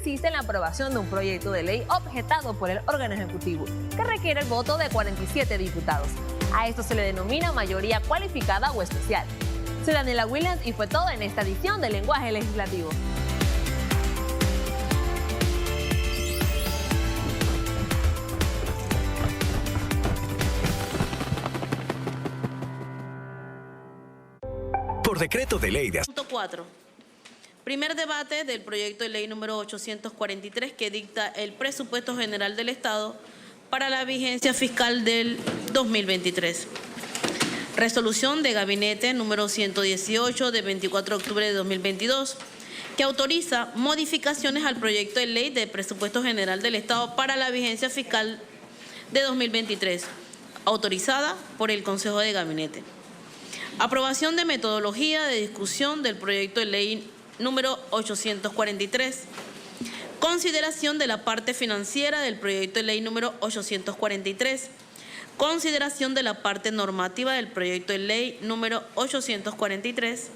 consiste en la aprobación de un proyecto de ley objetado por el órgano ejecutivo, que requiere el voto de 47 diputados. A esto se le denomina mayoría cualificada o especial. Soy Daniela Williams y fue todo en esta edición de Lenguaje Legislativo. Por decreto de ley de... Punto 4. Primer debate del proyecto de ley número 843 que dicta el presupuesto general del Estado para la vigencia fiscal del 2023. Resolución de Gabinete número 118 de 24 de octubre de 2022 que autoriza modificaciones al proyecto de ley de presupuesto general del Estado para la vigencia fiscal de 2023, autorizada por el Consejo de Gabinete. Aprobación de metodología de discusión del proyecto de ley número 843. Consideración de la parte financiera del proyecto de ley número 843. Consideración de la parte normativa del proyecto de ley número 843.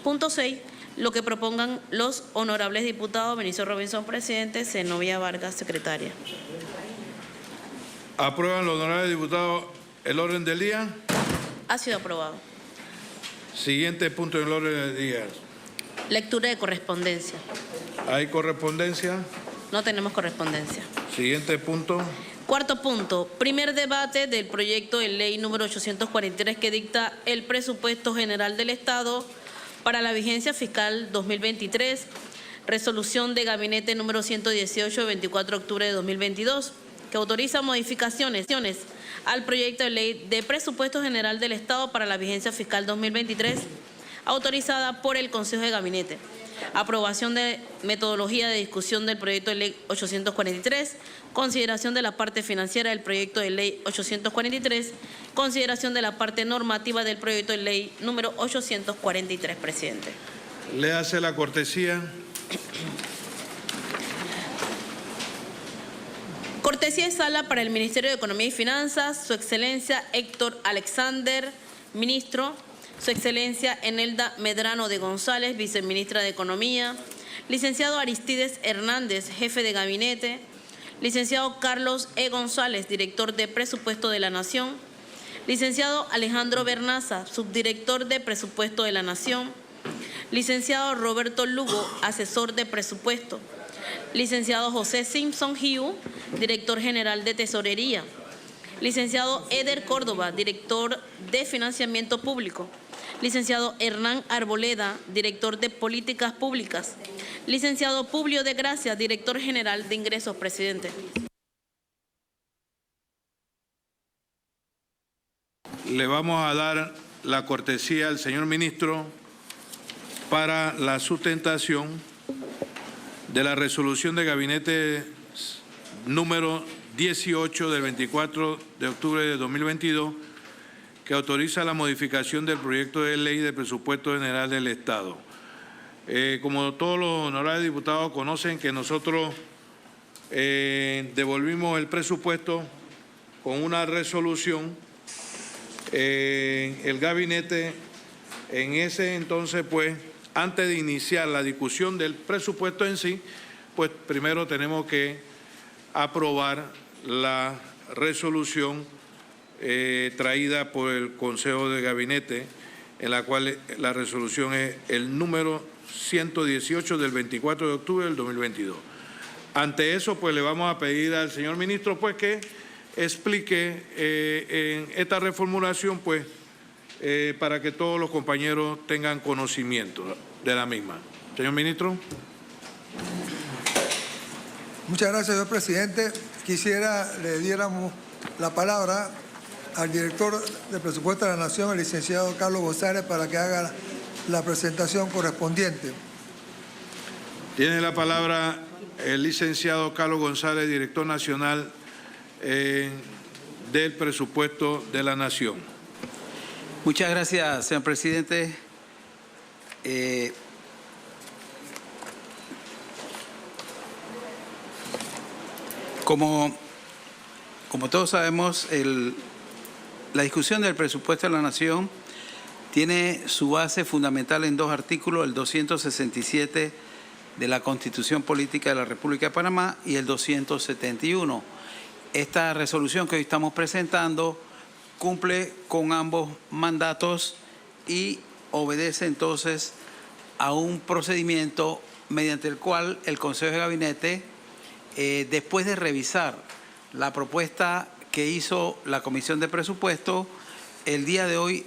Punto 6. Lo que propongan los honorables diputados Benicio Robinson, presidente, Zenobia Vargas, secretaria. ¿Aprueban los honorables diputados el orden del día? Ha sido aprobado. Siguiente punto del orden del día. Lectura de correspondencia. ¿Hay correspondencia? No tenemos correspondencia. Siguiente punto. Cuarto punto. Primer debate del proyecto de ley número 843 que dicta el presupuesto general del Estado para la vigencia fiscal 2023. Resolución de Gabinete número 118 de 24 de octubre de 2022 que autoriza modificaciones al proyecto de ley de presupuesto general del Estado para la vigencia fiscal 2023, autorizada por el Consejo de Gabinete. Aprobación de metodología de discusión del proyecto de ley 843, consideración de la parte financiera del proyecto de ley 843, consideración de la parte normativa del proyecto de ley número 843, presidente. Le hace la cortesía. Cortesía de sala para el Ministerio de Economía y Finanzas, Su Excelencia Héctor Alexander, ministro, Su Excelencia Enelda Medrano de González, viceministra de Economía, licenciado Aristides Hernández, jefe de gabinete, licenciado Carlos E. González, director de Presupuesto de la Nación, licenciado Alejandro Bernaza, subdirector de Presupuesto de la Nación, licenciado Roberto Lugo, asesor de Presupuesto, licenciado José Simpson Hiu, director general de Tesorería, licenciado Eder Córdoba, director de Financiamiento Público, licenciado Hernán Arboleda, director de Políticas Públicas, licenciado Publio de Gracia, director general de Ingresos, presidente. Le vamos a dar la cortesía al señor ministro para la sustentación de la resolución de Gabinete número 18 del 24 de octubre de 2022 que autoriza la modificación del proyecto de ley de presupuesto general del Estado. Como todos los honorables diputados conocen que nosotros devolvimos el presupuesto con una resolución. El gabinete en ese entonces, pues, antes de iniciar la discusión del presupuesto en sí, pues primero tenemos que aprobar la resolución traída por el Consejo de Gabinete, en la cual la resolución es el número 118 del 24 de octubre del 2022. Ante eso, pues le vamos a pedir al señor ministro pues que explique en esta reformulación, pues, para que todos los compañeros tengan conocimiento de la misma. Señor ministro. Muchas gracias, señor presidente. Quisiera le diéramos la palabra al director de Presupuesto de la Nación, el licenciado Carlos González, para que haga la presentación correspondiente. Tiene la palabra el licenciado Carlos González, director nacional del Presupuesto de la Nación. Muchas gracias, señor presidente. Como todos sabemos, la discusión del presupuesto de la Nación tiene su base fundamental en dos artículos, el 267 de la Constitución Política de la República de Panamá y el 271. Esta resolución que hoy estamos presentando cumple con ambos mandatos y obedece entonces a un procedimiento mediante el cual el Consejo de Gabinete, después de revisar la propuesta que hizo la Comisión de Presupuesto, el día de hoy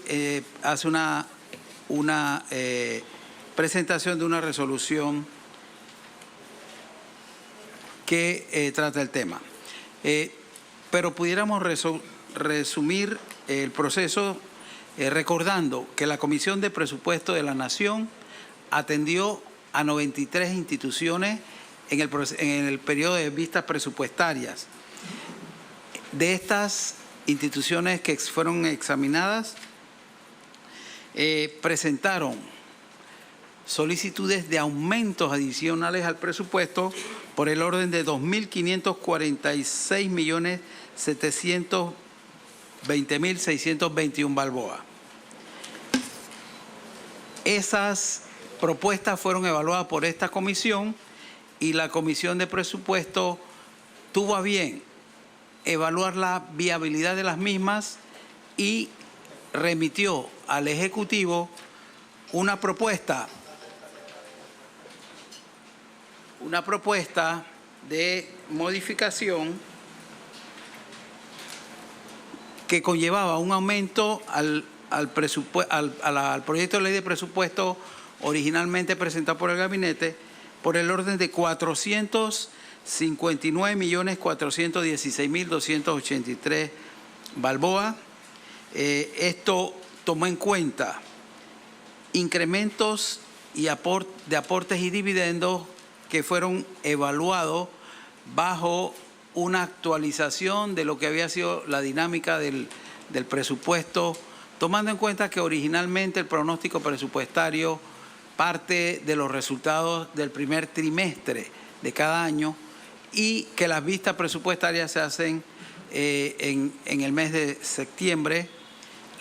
hace una presentación de una resolución que trata el tema. Pero pudiéramos resumir el proceso recordando que la Comisión de Presupuesto de la Nación atendió a 93 instituciones en el periodo de vistas presupuestarias. De estas instituciones que fueron examinadas, presentaron solicitudes de aumentos adicionales al presupuesto por el orden de 2.546.720.621 balboas. Esas propuestas fueron evaluadas por esta comisión y la Comisión de Presupuesto tuvo a bien evaluar la viabilidad de las mismas y remitió al Ejecutivo una propuesta de modificación que conllevaba un aumento al proyecto de ley de presupuesto originalmente presentado por el gabinete por el orden de 459.416.283 balboas. Esto tomó en cuenta incrementos de aportes y dividendos que fueron evaluados bajo una actualización de lo que había sido la dinámica del presupuesto, tomando en cuenta que originalmente el pronóstico presupuestario parte de los resultados del primer trimestre de cada año y que las vistas presupuestarias se hacen en el mes de septiembre,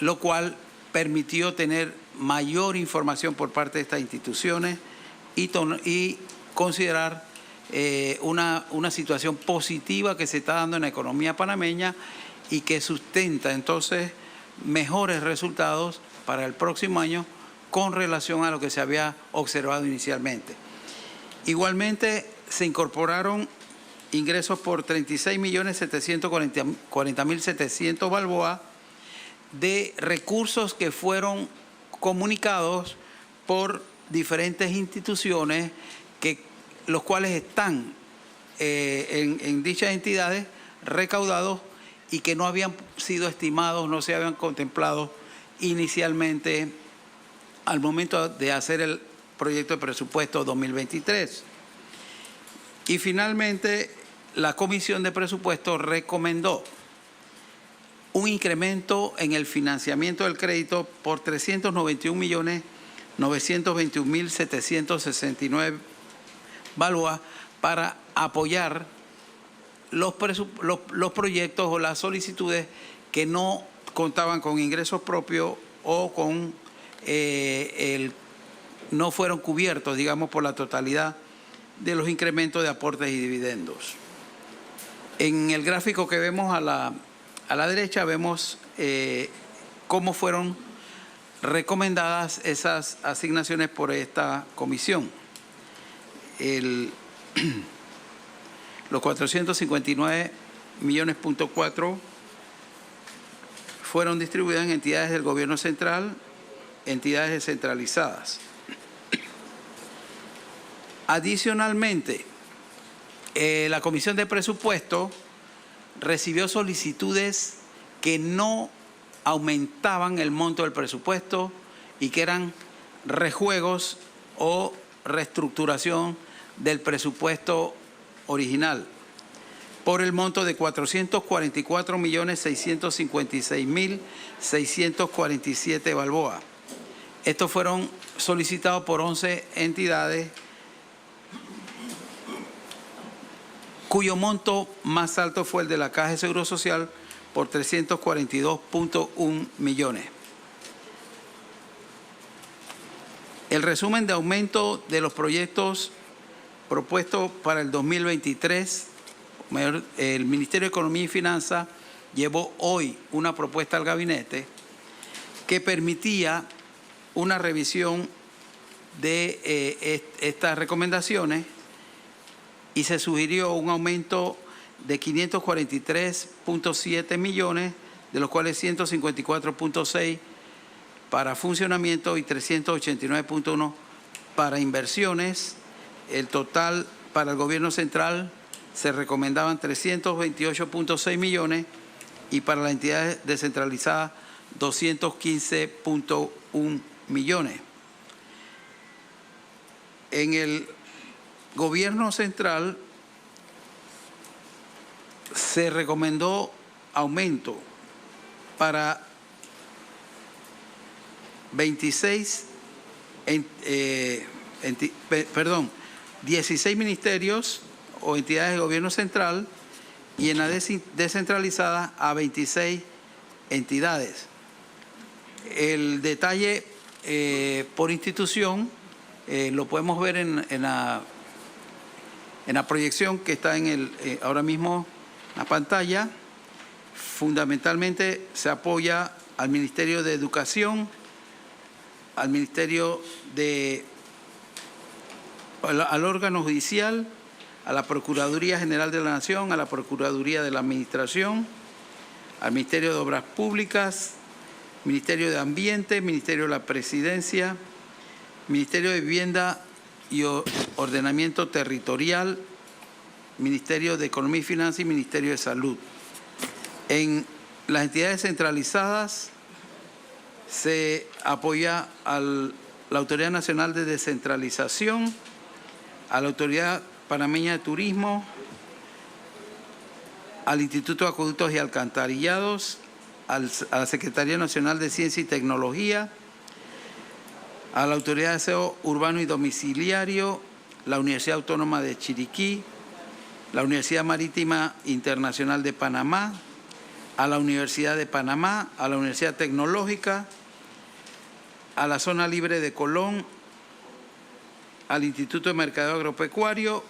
lo cual permitió tener mayor información por parte de estas instituciones y considerar una situación positiva que se está dando en la economía panameña y que sustenta entonces mejores resultados para el próximo año con relación a lo que se había observado inicialmente. Igualmente se incorporaron ingresos por 36.740.700 balboas de recursos que fueron comunicados por diferentes instituciones los cuales están en dichas entidades recaudados y que no habían sido estimados, no se habían contemplado inicialmente al momento de hacer el proyecto de presupuesto 2023. Y finalmente, la Comisión de Presupuesto recomendó un incremento en el financiamiento del crédito por 391.921.769 balboas para apoyar los proyectos o las solicitudes que no contaban con ingresos propios o con no fueron cubiertos, digamos, por la totalidad de los incrementos de aportes y dividendos. En el gráfico que vemos a la derecha vemos cómo fueron recomendadas esas asignaciones por esta comisión. Los 459.4 millones fueron distribuidos en entidades del gobierno central, entidades descentralizadas. Adicionalmente, la Comisión de Presupuesto recibió solicitudes que no aumentaban el monto del presupuesto y que eran rejuegos o reestructuración del presupuesto original por el monto de 444.656.647 balboas. Estos fueron solicitados por 11 entidades cuyo monto más alto fue el de la Caja de Seguro Social por 342.1 millones. El resumen de aumento de los proyectos propuesto para el 2023, el Ministerio de Economía y Finanzas llevó hoy una propuesta al gabinete que permitía una revisión de estas recomendaciones y se sugirió un aumento de 543.7 millones, de los cuales 154.6 para funcionamiento y 389.1 para inversiones. El total para el gobierno central se recomendaban 328.6 millones y para las entidades descentralizadas 215.1 millones. En el gobierno central se recomendó aumento para 16 ministerios o entidades del gobierno central y en la descentralizada a 26 entidades. El detalle por institución lo podemos ver en la proyección que está ahora mismo en la pantalla. Fundamentalmente se apoya al Ministerio de Educación, al Ministerio al órgano judicial, a la Procuraduría General de la Nación, a la Procuraduría de la Administración, al Ministerio de Obras Públicas, Ministerio de Ambiente, Ministerio de la Presidencia, Ministerio de Vivienda y Ordenamiento Territorial, Ministerio de Economía y Finanzas y Ministerio de Salud. En las entidades centralizadas se apoya a la Autoridad Nacional de Descentralización, a la Autoridad Panameña de Turismo, al Instituto de Acueductos y Alcantarillados, a la Secretaría Nacional de Ciencia y Tecnología, a la Autoridad de Aseo Urbano y Domiciliario, la Universidad Autónoma de Chiriquí, la Universidad Marítima Internacional de Panamá, a la Universidad de Panamá, a la Universidad Tecnológica, a la Zona Libre de Colón, al Instituto de Mercadeo Agropecuario,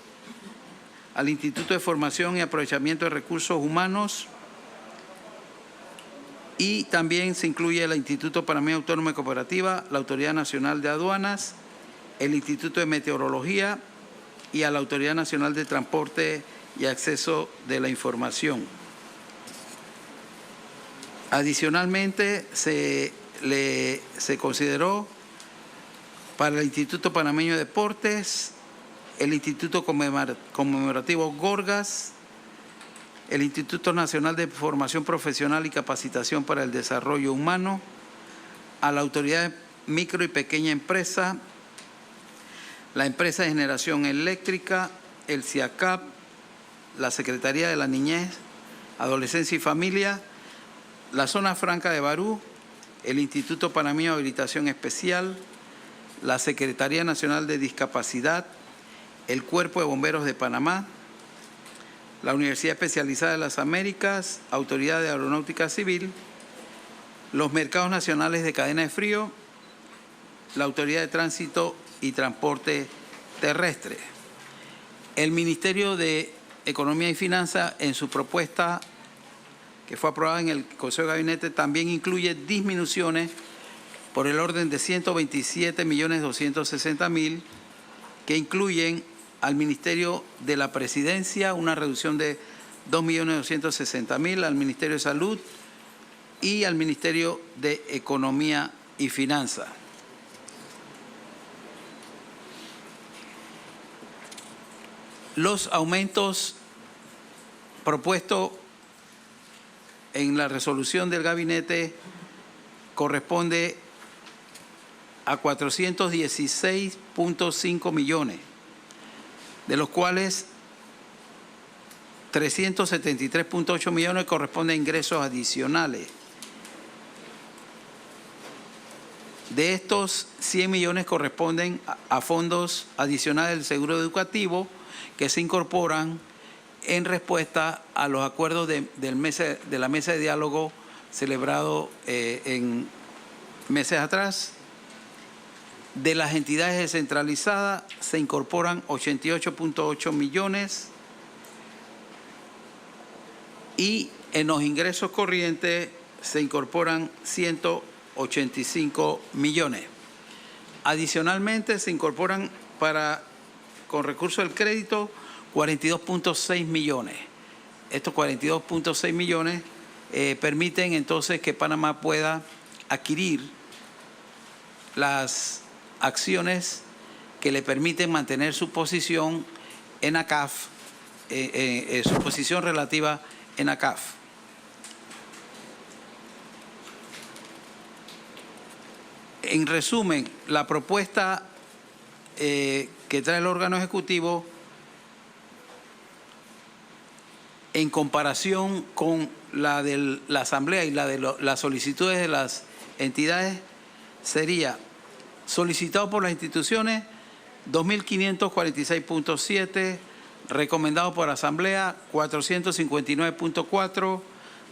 al Instituto de Formación y Aprovechamiento de Recursos Humanos, y también se incluye el Instituto Panameño Autónomo y Cooperativa, la Autoridad Nacional de Aduanas, el Instituto de Meteorología y a la Autoridad Nacional de Transporte y Acceso de la Información. Adicionalmente, se consideró para el Instituto Panameño de Deportes, el Instituto Conmemorativo Gorgas, el Instituto Nacional de Formación Profesional y Capacitación para el Desarrollo Humano, a la Autoridad de Micro y Pequeña Empresa, la Empresa de Generación Eléctrica, el CIACAP, la Secretaría de la Niñez, Adolescencia y Familia, la Zona Franca de Barú, el Instituto Panameño de Habilitación Especial, la Secretaría Nacional de Discapacidad, el Cuerpo de Bomberos de Panamá, la Universidad Especializada de las Américas, Autoridad de Aeronáutica Civil, los Mercados Nacionales de Cadena de Frío, la Autoridad de Tránsito y Transporte Terrestre. El Ministerio de Economía y Finanzas, en su propuesta que fue aprobada en el Consejo de Gabinete, también incluye disminuciones por el orden de 127.260.000, que incluyen al Ministerio de la Presidencia una reducción de 2.260.000, al Ministerio de Salud y al Ministerio de Economía y Finanzas. Los aumentos propuestos en la resolución del gabinete corresponde a 416.5 millones, de los cuales 373.8 millones corresponden a ingresos adicionales. De estos, 100 millones corresponden a fondos adicionales del seguro educativo que se incorporan en respuesta a los acuerdos de la mesa de diálogo celebrado en meses atrás. De las entidades descentralizadas se incorporan 88.8 millones y en los ingresos corrientes se incorporan 185 millones. Adicionalmente se incorporan con recursos del crédito 42.6 millones. Estos 42.6 millones permiten entonces que Panamá pueda adquirir las acciones que le permiten mantener su posición en ACAF, su posición relativa en ACAF. En resumen, la propuesta que trae el órgano ejecutivo en comparación con la de la Asamblea y la de las solicitudes de las entidades sería solicitado por las instituciones 2.546.7, recomendado por Asamblea 459.4,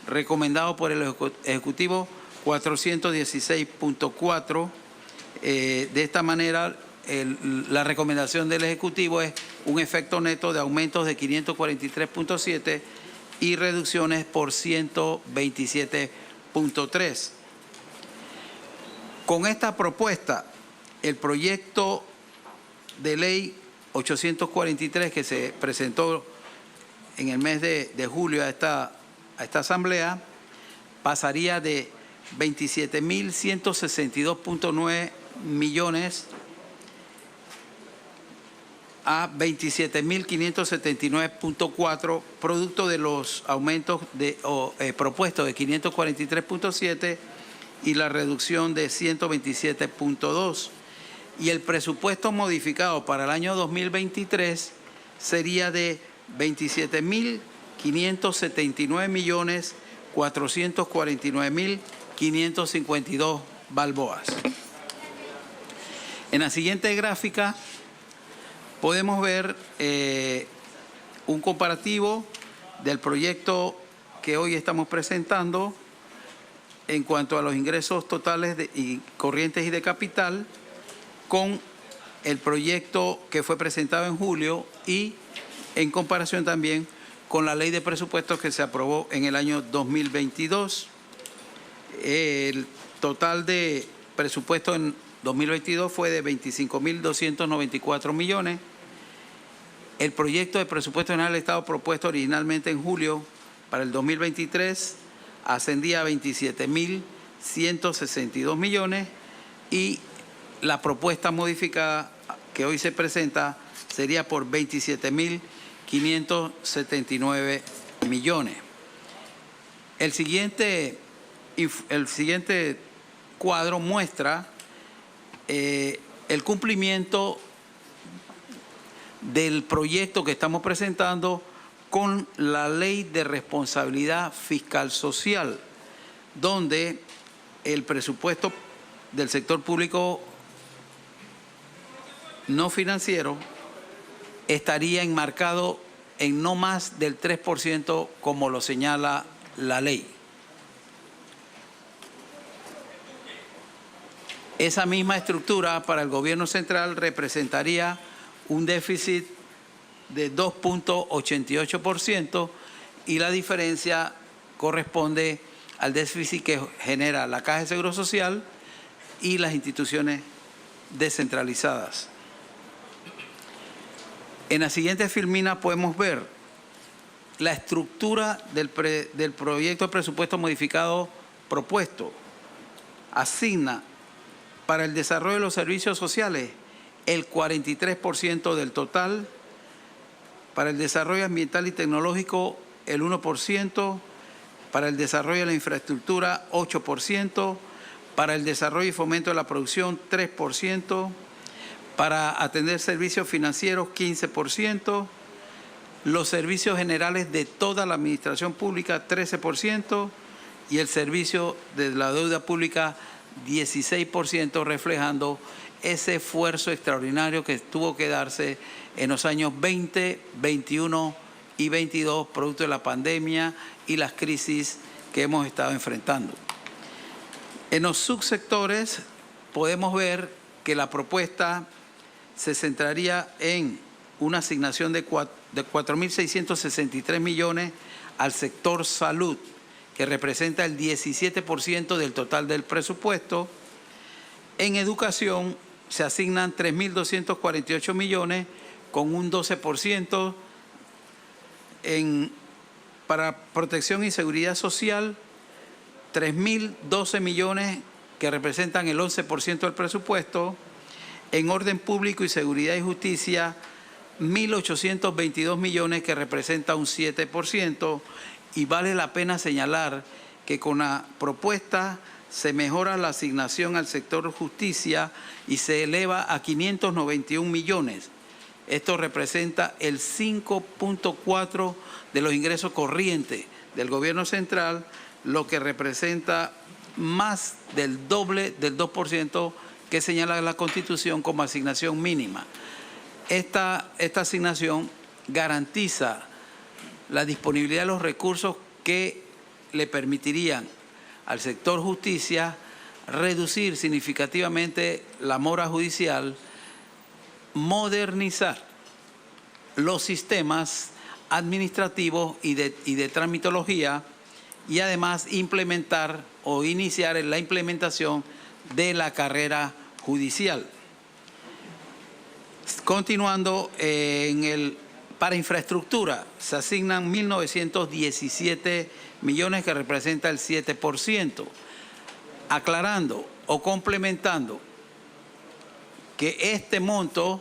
recomendado por el Ejecutivo 416.4. De esta manera, la recomendación del Ejecutivo es un efecto neto de aumentos de 543.7 y reducciones por 127.3. Con esta propuesta, el proyecto de ley 843 que se presentó en el mes de julio a esta Asamblea pasaría de 27.162.9 millones a 27.579.4, producto de los aumentos propuestos de 543.7 y la reducción de 127.2. Y el presupuesto modificado para el año 2023 sería de 27.579.449.552 balboas. En la siguiente gráfica podemos ver un comparativo del proyecto que hoy estamos presentando en cuanto a los ingresos totales y corrientes y de capital con el proyecto que fue presentado en julio y en comparación también con la ley de presupuestos que se aprobó en el año 2022. El total de presupuesto en 2022 fue de 25.294 millones. El proyecto de presupuesto general del Estado propuesto originalmente en julio para el 2023 ascendía a 27.162 millones y la propuesta modificada que hoy se presenta sería por 27.579 millones. El siguiente cuadro muestra el cumplimiento del proyecto que estamos presentando con la Ley de Responsabilidad Fiscal Social, donde el presupuesto del sector público no financiero estaría enmarcado en no más del 3% como lo señala la ley. Esa misma estructura para el gobierno central representaría un déficit de 2.88% y la diferencia corresponde al déficit que genera la Caja de Seguro Social y las instituciones descentralizadas. En la siguiente filmina podemos ver la estructura del proyecto de presupuesto modificado propuesto. Asigna para el desarrollo de los servicios sociales el 43% del total, para el desarrollo ambiental y tecnológico el 1%, para el desarrollo de la infraestructura 8%, para el desarrollo y fomento de la producción 3%, para atender servicios financieros 15%, los servicios generales de toda la administración pública 13% y el servicio de la deuda pública 16%, reflejando ese esfuerzo extraordinario que tuvo que darse en los años 20, 21 y 22, producto de la pandemia y las crisis que hemos estado enfrentando. En los subsectores podemos ver que la propuesta se centraría en una asignación de 4.663 millones al sector salud, que representa el 17% del total del presupuesto. En educación se asignan 3.248 millones con un 12%. Para protección y seguridad social, 3.012 millones que representan el 11% del presupuesto. En orden público y seguridad y justicia, 1.822 millones que representa un 7%. Y vale la pena señalar que con la propuesta se mejora la asignación al sector justicia y se eleva a 591 millones. Esto representa el 5.4% de los ingresos corrientes del gobierno central, lo que representa más del doble del 2% que señala la Constitución como asignación mínima. Esta asignación garantiza la disponibilidad de los recursos que le permitirían al sector justicia reducir significativamente la mora judicial, modernizar los sistemas administrativos y de tramitología y además implementar o iniciar la implementación de la carrera judicial. Continuando, para infraestructura se asignan 1.917 millones que representa el 7%, aclarando o complementando que este monto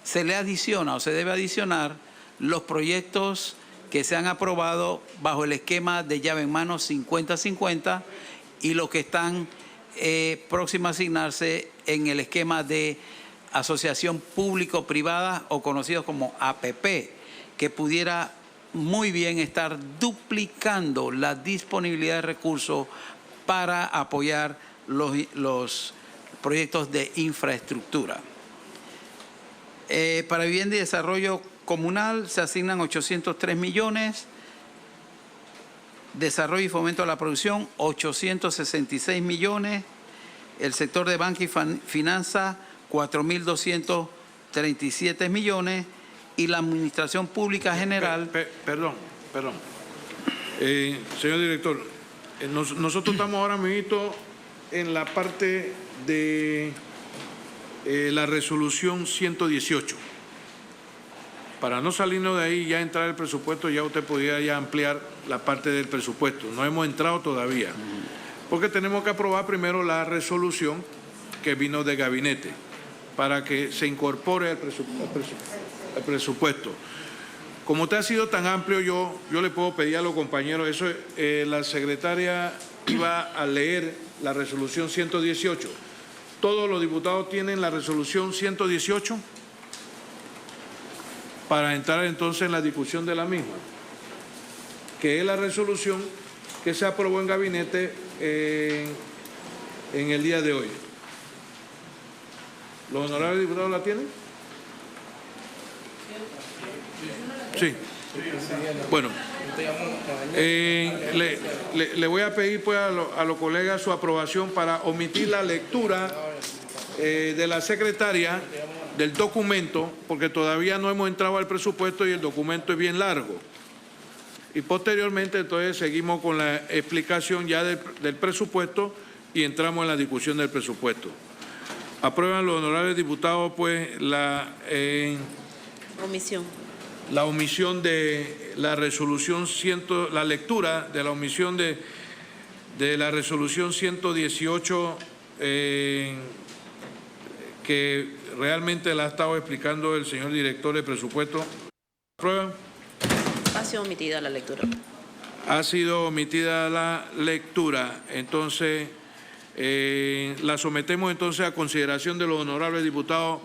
se le adiciona o se debe adicionar los proyectos que se han aprobado bajo el esquema de llave en mano 50-50 y los que están próximos a asignarse en el esquema de asociación público-privada o conocidos como APP, que pudiera muy bien estar duplicando la disponibilidad de recursos para apoyar los proyectos de infraestructura. Para vivienda y desarrollo comunal se asignan 803 millones, desarrollo y fomento de la producción 866 millones, el sector de banca y finanzas 4.237 millones y la administración pública general. Perdón. Señor director, nosotros estamos ahora mismo en la parte de la resolución 118. Para no salirnos de ahí y ya entrar el presupuesto, ya usted podría ya ampliar la parte del presupuesto. No hemos entrado todavía, porque tenemos que aprobar primero la resolución que vino de gabinete para que se incorpore al presupuesto. Como usted ha sido tan amplio, yo le puedo pedir a los compañeros, eso la secretaria iba a leer la resolución 118. ¿Todos los diputados tienen la resolución 118? Para entrar entonces en la discusión de la misma, que es la resolución que se aprobó en gabinete en el día de hoy. ¿Los honorables diputados la tienen? Sí. Bueno, le voy a pedir pues a los colegas su aprobación para omitir la lectura de la secretaria del documento, porque todavía no hemos entrado al presupuesto y el documento es bien largo. Y posteriormente entonces seguimos con la explicación ya del presupuesto y entramos en la discusión del presupuesto. Aprueban los honorables diputados pues la omisión de la resolución la lectura de la omisión de la resolución 118 que realmente la ha estado explicando el señor director de presupuesto. ¿Aprueban? Ha sido omitida la lectura. Ha sido omitida la lectura. Entonces, la sometemos entonces a consideración de los honorables diputados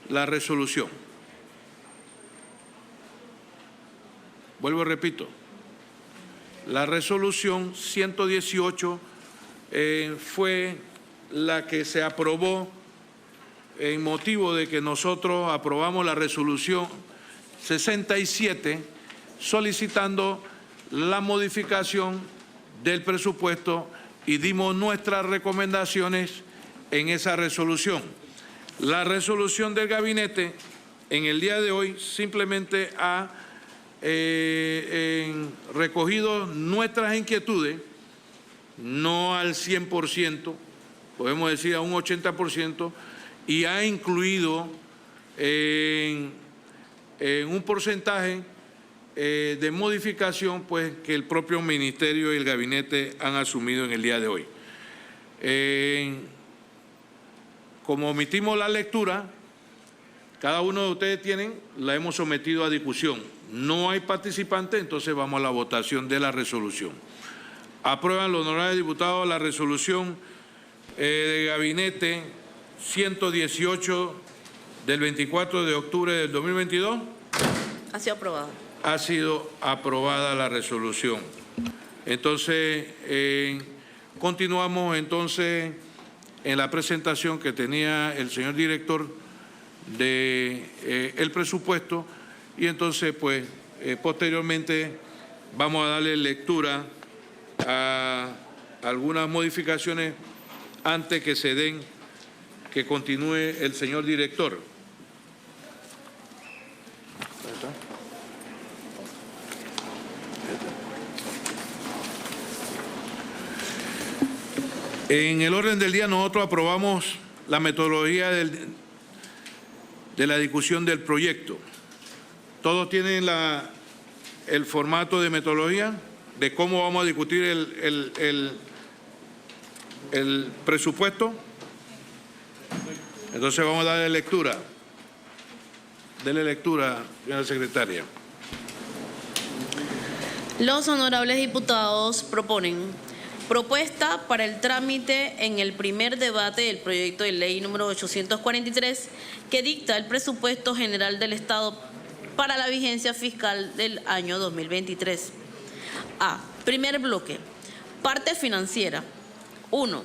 la resolución. Vuelvo y repito. La resolución 118 fue la que se aprobó en motivo de que nosotros aprobamos la resolución 67 solicitando la modificación del presupuesto y dimos nuestras recomendaciones en esa resolución. La resolución del gabinete en el día de hoy simplemente ha recogido nuestras inquietudes, no al 100%, podemos decir a un 80%, y ha incluido en un porcentaje de modificación pues, que el propio Ministerio y el Gabinete han asumido en el día de hoy. Como omitimos la lectura, cada uno de ustedes la hemos sometido a discusión. No hay participantes, entonces vamos a la votación de la resolución. Aprueban los honorables diputados la resolución de Gabinete 118 del 24 de octubre del 2022. Ha sido aprobada. Ha sido aprobada la resolución. Entonces, continuamos entonces en la presentación que tenía el señor director del presupuesto y entonces, pues, posteriormente vamos a darle lectura a algunas modificaciones antes que se den, que continúe el señor director. En el orden del día nosotros aprobamos la metodología de la discusión del proyecto. ¿Todos tienen el formato de metodología de cómo vamos a discutir el presupuesto? Entonces vamos a darle lectura. Dele lectura, señora secretaria. Los honorables diputados proponen propuesta para el trámite en el primer debate del proyecto de ley número 843 que dicta el presupuesto general del Estado para la vigencia fiscal del año 2023. A. Primer bloque. Parte financiera. 1.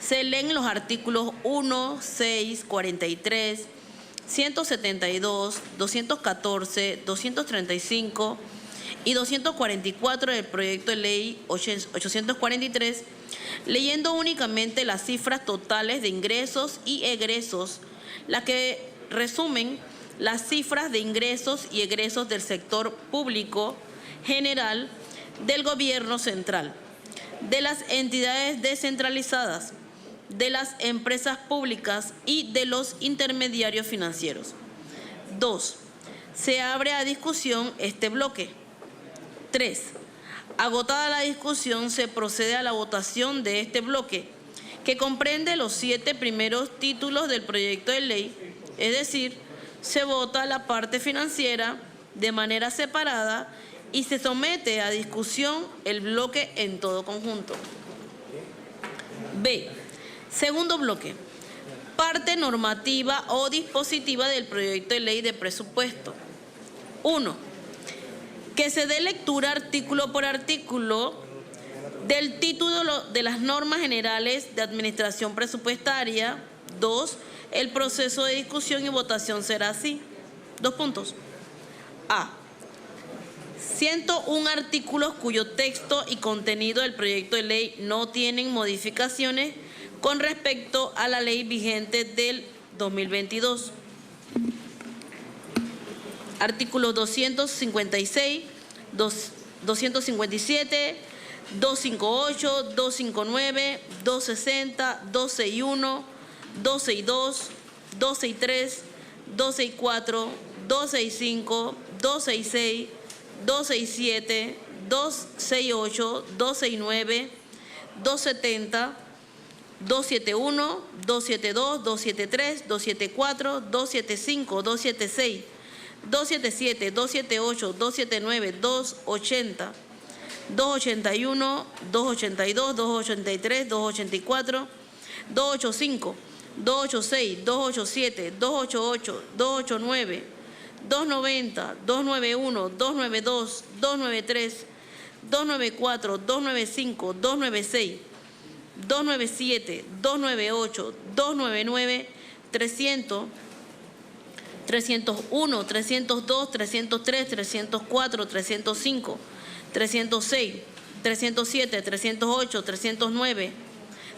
Se leen los artículos 1, 6, 43, 172, 214, 235 y 244 del proyecto de ley 843, leyendo únicamente las cifras totales de ingresos y egresos, las que resumen las cifras de ingresos y egresos del sector público general, del gobierno central, de las entidades descentralizadas, de las empresas públicas y de los intermediarios financieros. 2. Se abre a discusión este bloque. 3. Agotada la discusión, se procede a la votación de este bloque, que comprende los 7 primeros títulos del proyecto de ley, es decir, se vota la parte financiera de manera separada y se somete a discusión el bloque en todo conjunto. B. Segundo bloque. Parte normativa o dispositiva del proyecto de ley de presupuesto. 1. Que se dé lectura artículo por artículo del título de las normas generales de administración presupuestaria. 2. El proceso de discusión y votación será así. 2 puntos. A. 101 artículos cuyo texto y contenido del proyecto de ley no tienen modificaciones con respecto a la ley vigente del 2022. Artículos 256, 257, 258, 259, 260, 261, 262, 263, 264, 265, 266, 267, 268, 269, 270, 271, 272, 273, 274, 275, 276, 277, 278, 279, 280, 281, 282, 283, 284, 285, 286, 287, 288, 289, 290, 291, 292, 293, 294, 295, 296, 297, 298, 299, 300, 301, 302, 303, 304, 305, 306, 307, 308, 309,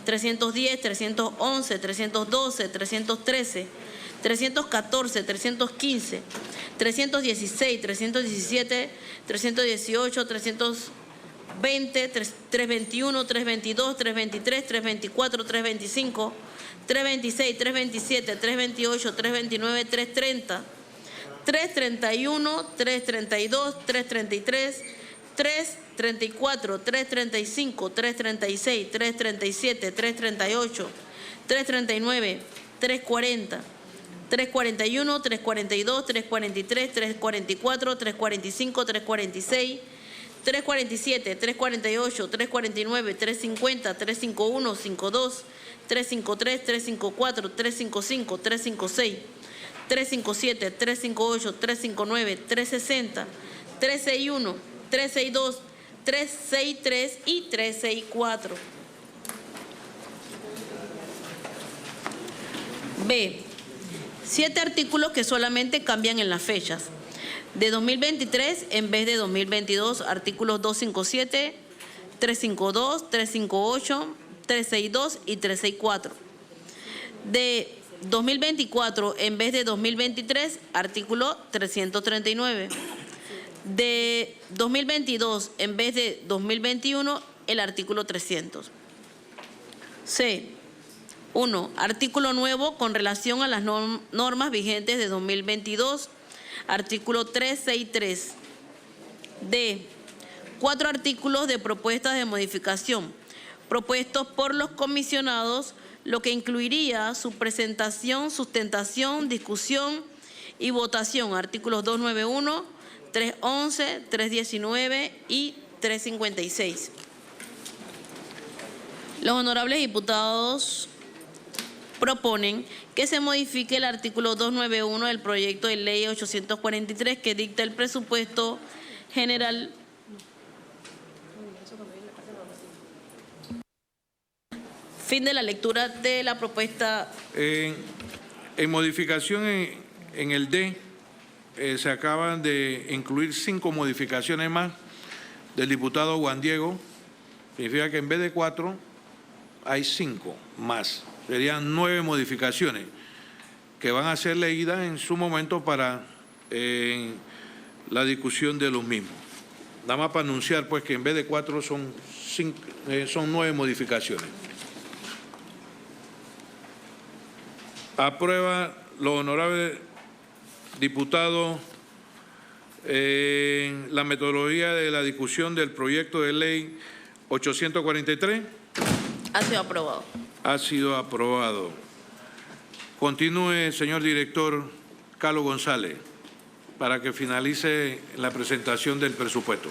310, 311, 312, 313, 314, 315, 316, 317, 318, 320, 321, 322, 323, 324, 325, 326, 327, 328, 329, 330, 331, 332, 333, 334, 335, 336, 337, 338, 339, 340, 341, 342, 343, 344, 345, 346, 347, 348, 349, 350, 351, 52, 353, 354, 355, 356, 357, 358, 359, 360, 361, 362, 363 y 364. B. 7 artículos que solamente cambian en las fechas. De 2023 en vez de 2022, artículos 257, 352, 358, 362 y 364. De 2024 en vez de 2023, artículo 339. De 2022 en vez de 2021, el artículo 300. C. 1. Artículo nuevo con relación a las normas vigentes de 2022, artículo 363. D. 4 artículos de propuestas de modificación propuestos por los comisionados, lo que incluiría su presentación, sustentación, discusión y votación. Artículos 291, 311, 319 y 356. Los honorables diputados proponen que se modifique el artículo 291 del proyecto de ley 843 que dicta el presupuesto general fin de la lectura de la propuesta. En modificación en el D, se acaban de incluir 5 modificaciones más del diputado Juan Diego. Significa que en vez de 4 hay 5 más. Serían 9 modificaciones que van a ser leídas en su momento para la discusión de los mismos. Nada más para anunciar pues que en vez de 4 son 9 modificaciones. Aprueba los honorables diputados la metodología de la discusión del proyecto de ley 843. Ha sido aprobado. Ha sido aprobado. Continúe, señor director Carlos González, para que finalice la presentación del presupuesto.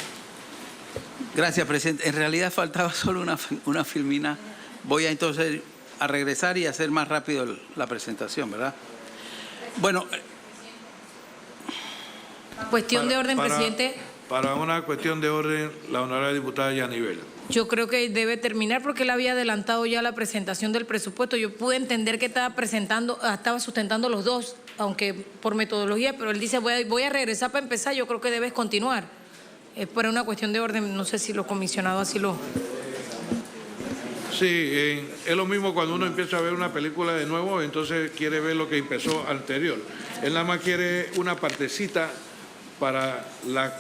Gracias, presidente. En realidad faltaba solo una filmina. Voy entonces a regresar y hacer más rápido la presentación, ¿verdad? Bueno. Cuestión de orden, presidente. Para una cuestión de orden, la honorable diputada Yanivel. Yo creo que debe terminar porque él había adelantado ya la presentación del presupuesto. Yo pude entender que estaba sustentando los dos, aunque por metodología, pero él dice voy a regresar para empezar. Yo creo que debes continuar. Es por una cuestión de orden, no sé si los comisionados así lo... Sí, es lo mismo cuando uno empieza a ver una película de nuevo, entonces quiere ver lo que empezó anterior. Él nada más quiere una partecita para la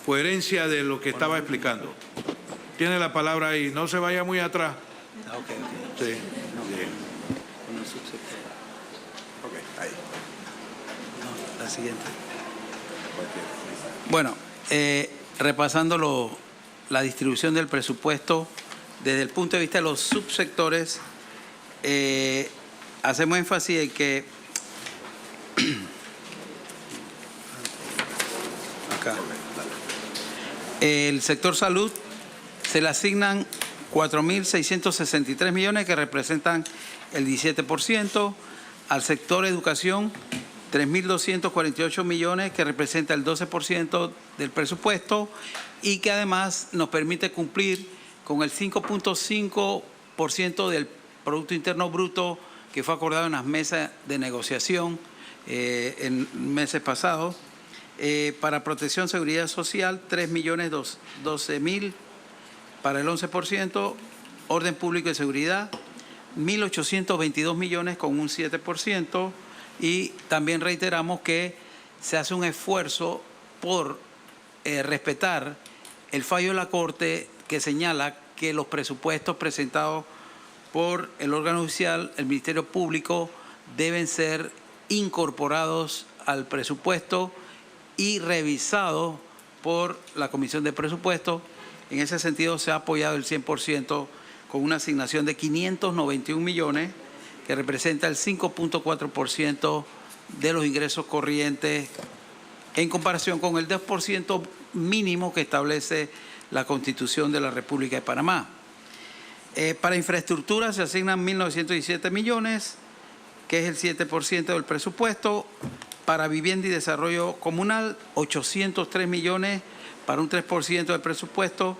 coherencia de lo que estaba explicando. Tiene la palabra ahí, no se vaya muy atrás. Okay. Sí. Bien. Ahí. No, la siguiente. Bueno, repasando la distribución del presupuesto desde el punto de vista de los subsectores, hacemos énfasis en que acá el sector salud se le asignan 4.663 millones que representan el 17%, al sector educación 3.248 millones que representa el 12% del presupuesto y que además nos permite cumplir con el 5.5% del Producto Interno Bruto que fue acordado en las mesas de negociación en meses pasados. Para protección, seguridad social, 3.012.000 para el 11%, orden público y seguridad, 1.822 millones con un 7%, y también reiteramos que se hace un esfuerzo por respetar el fallo de la Corte que señala que los presupuestos presentados por el órgano judicial, el Ministerio Público, deben ser incorporados al presupuesto y revisados por la Comisión de Presupuestos. En ese sentido se ha apoyado el 100% con una asignación de 591 millones, que representa el 5.4% de los ingresos corrientes en comparación con el 2% mínimo que establece la Constitución de la República de Panamá. Para infraestructura se asignan 1.917 millones, que es el 7% del presupuesto. Para vivienda y desarrollo comunal, 803 millones, para un 3% del presupuesto.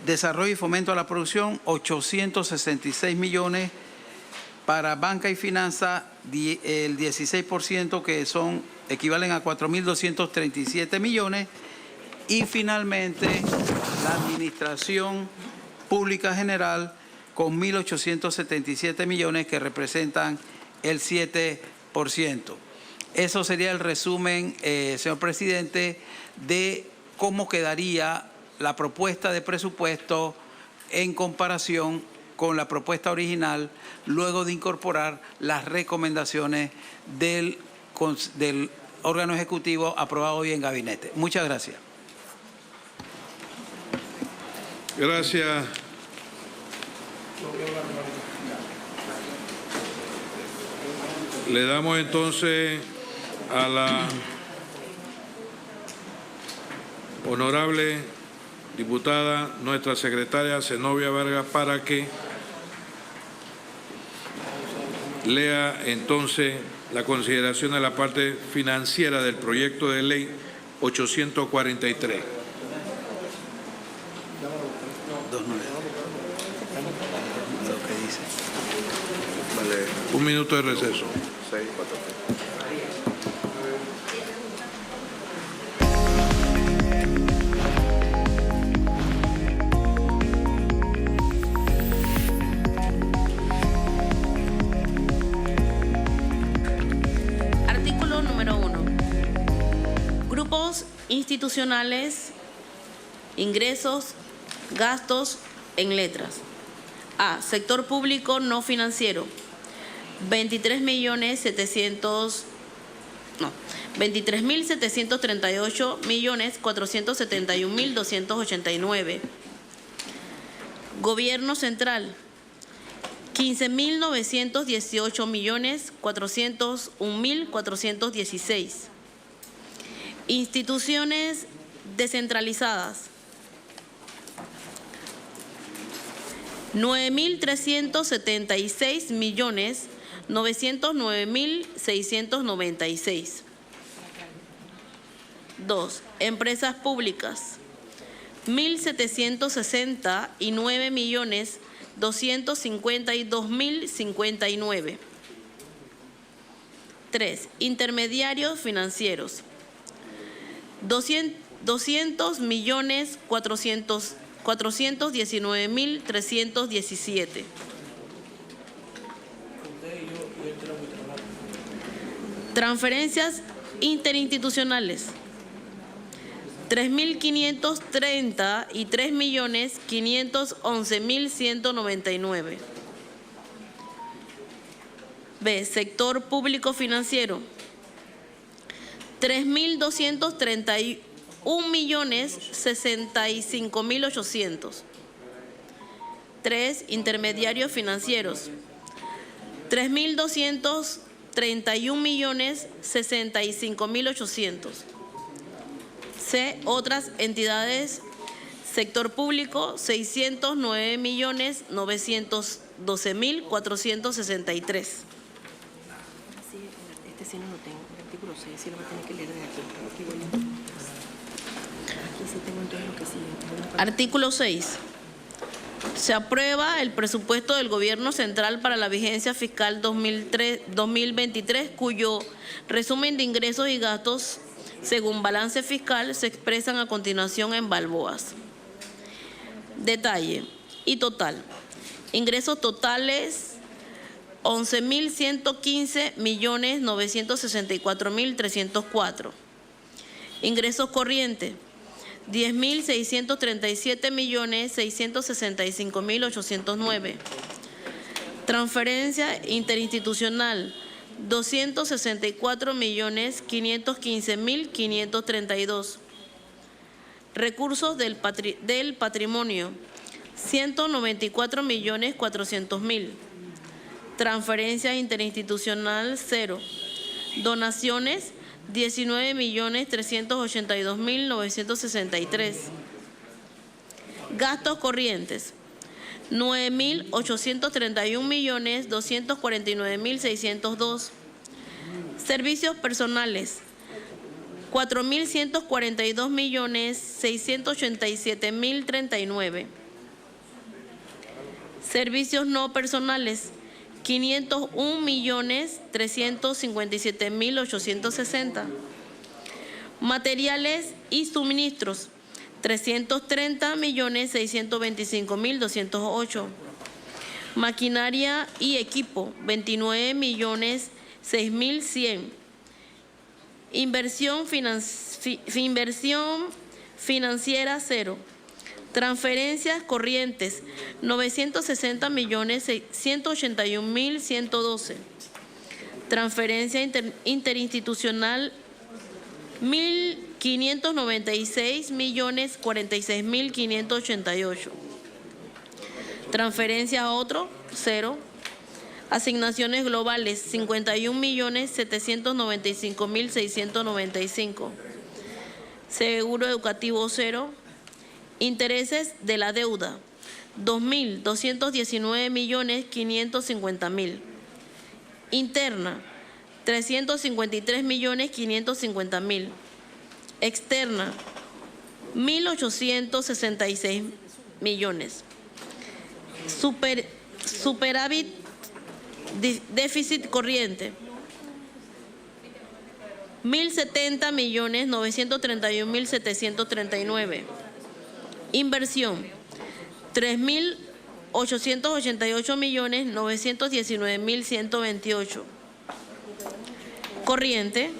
Desarrollo y fomento a la producción, 866 millones. Para banca y finanza, el 16%, que equivalen a 4.237 millones. Y finalmente, la administración pública general, con 1.877 millones, que representan el 7%. Eso sería el resumen, señor presidente, de cómo quedaría la propuesta de presupuesto en comparación con la propuesta original, luego de incorporar las recomendaciones del órgano ejecutivo aprobado hoy en gabinete. Muchas gracias. Gracias. Le damos entonces a la honorable diputada, nuestra secretaria Zenobia Vargas, para que lea entonces la consideración de la parte financiera del proyecto de ley 843. Un minuto de receso. Artículo número 1. Grupos institucionales, ingresos, gastos en letras. A. Sector público no financiero. 23.738.471.289. Gobierno central, 15.918.401.416. Instituciones descentralizadas, 9.376.909.696. 2. Empresas públicas, 1.769.252.059. 3. Intermediarios financieros, 200.419.317. Transferencias interinstitucionales, 3.530 y 3.511.199. B. Sector público financiero, 3.231.065.800. 3. Intermediarios financieros, 3.231.065.800. C. Otras entidades, sector público, 609.912.463. Este sí no lo tengo, el artículo 6, sí lo voy a tener que leer de aquí. Aquí sí tengo entonces lo que sigue. Artículo 6. Se aprueba el presupuesto del Gobierno Central para la vigencia fiscal 2023, cuyo resumen de ingresos y gastos según balance fiscal se expresan a continuación en balboas. Detalle y total. Ingresos totales 11.115.964.304. Ingresos corrientes 10.637.665.809. Transferencia interinstitucional 264.515.532. Recursos del patrimonio 194.400.000. Transferencia interinstitucional 0. Donaciones 19.382.963. Gastos corrientes 9.831.249.602. Servicios personales 4.142.687.039. Servicios no personales 501.357.860. Materiales y suministros 330.625.208. Maquinaria y equipo 29.006.100. Inversión financiera 0. Transferencias corrientes 960.181.112. Transferencia interinstitucional 1.596.046.588. Transferencia a otro 0. Asignaciones globales 51.795.695. Seguro educativo 0. Intereses de la deuda 2.219.550.000. Interna 353.550.000. Externa 1.866 millones. Superávit déficit corriente 1.070.931.739. Inversión 3.888.919.128. Corriente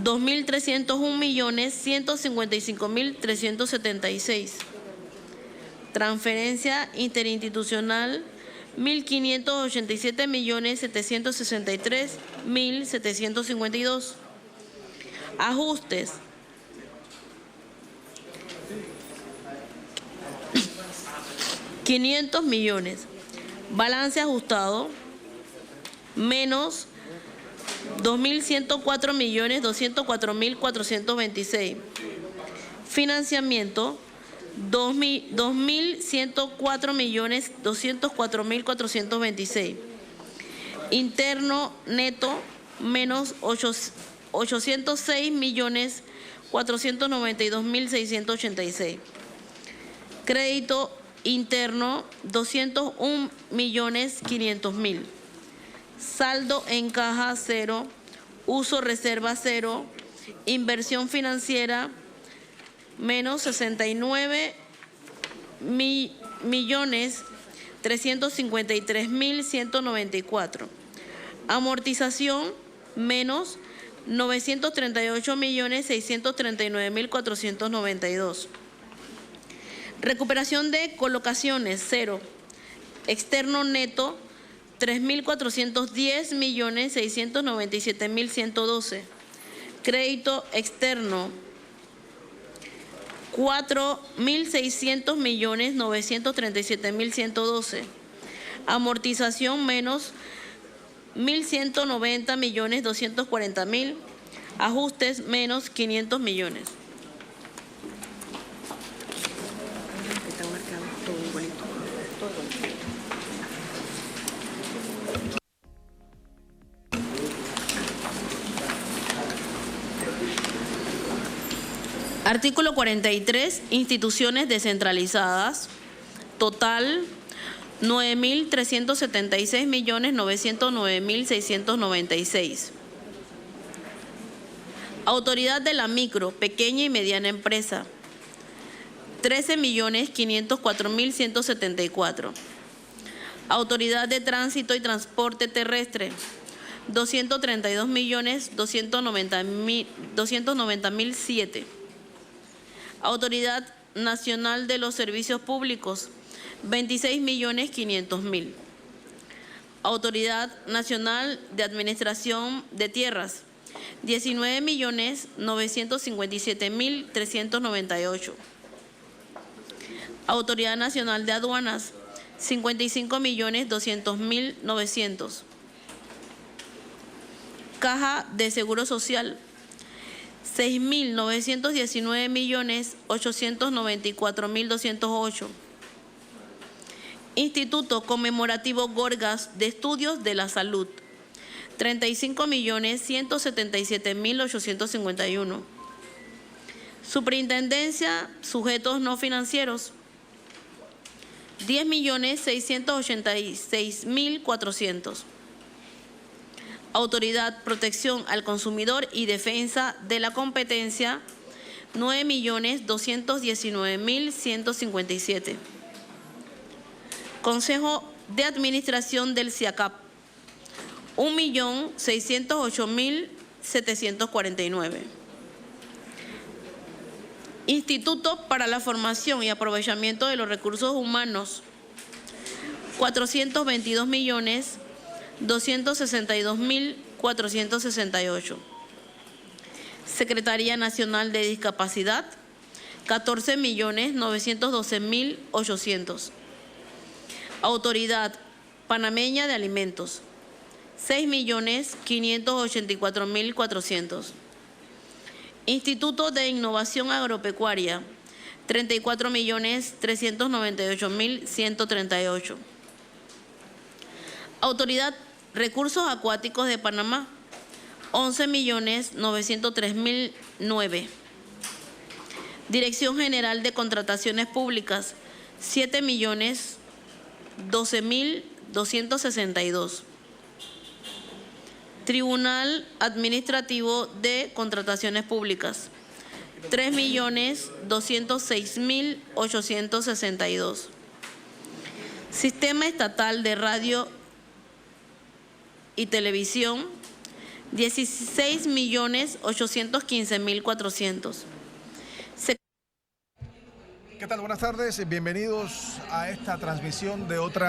2.301.155.376. Transferencia interinstitucional 1.587.763.752. Ajustes 500 millones. Balance ajustado menos 2.104.204.426. Financiamiento 2.104.204.426. Interno neto menos 806.492.686. Crédito interno 201.500.000. Saldo en caja 0. Uso reserva 0. Inversión financiera menos 69.353.194. Amortización menos 938.639.492. Recuperación de colocaciones 0. Externo neto 3.410.697.112. Crédito externo 4.600.937.112. Amortización menos 1.190.240.000. Ajustes menos 500 millones. Están marcados todo igualito. Todo igualito. Artículo 43. Instituciones descentralizadas. Total 9.376.909.696. Autoridad de la micro, pequeña y mediana empresa 13.504.174. Autoridad de Tránsito y Transporte Terrestre, 232.290.007. Autoridad Nacional de los Servicios Públicos, 26.500.000. Autoridad Nacional de Administración de Tierras, 19.957.398. Autoridad Nacional de Aduanas, 55.200.900. Caja de Seguro Social, 6.919.894.208. Instituto Conmemorativo Gorgas de Estudios de la Salud, 35.177.851. Superintendencia, sujetos no financieros, 10.686.400. Autoridad Protección al Consumidor y Defensa de la Competencia, 9.219.157. Consejo de Administración del CIACAP, 1.608.749. Instituto para la Formación y Aprovechamiento de los Recursos Humanos, 422.262.468. Secretaría Nacional de Discapacidad, 14.912.800. Autoridad Panameña de Alimentos, 6.584.400. Instituto de Innovación Agropecuaria, 34.398.138. Autoridad Recursos Acuáticos de Panamá, 11.903.009. Dirección General de Contrataciones Públicas, 7.012.262. Tribunal Administrativo de Contrataciones Públicas, 3.206.862. Sistema Estatal de Radio y Televisión, 16.815.400. ¿Qué tal? Buenas tardes, bienvenidos a esta transmisión de otra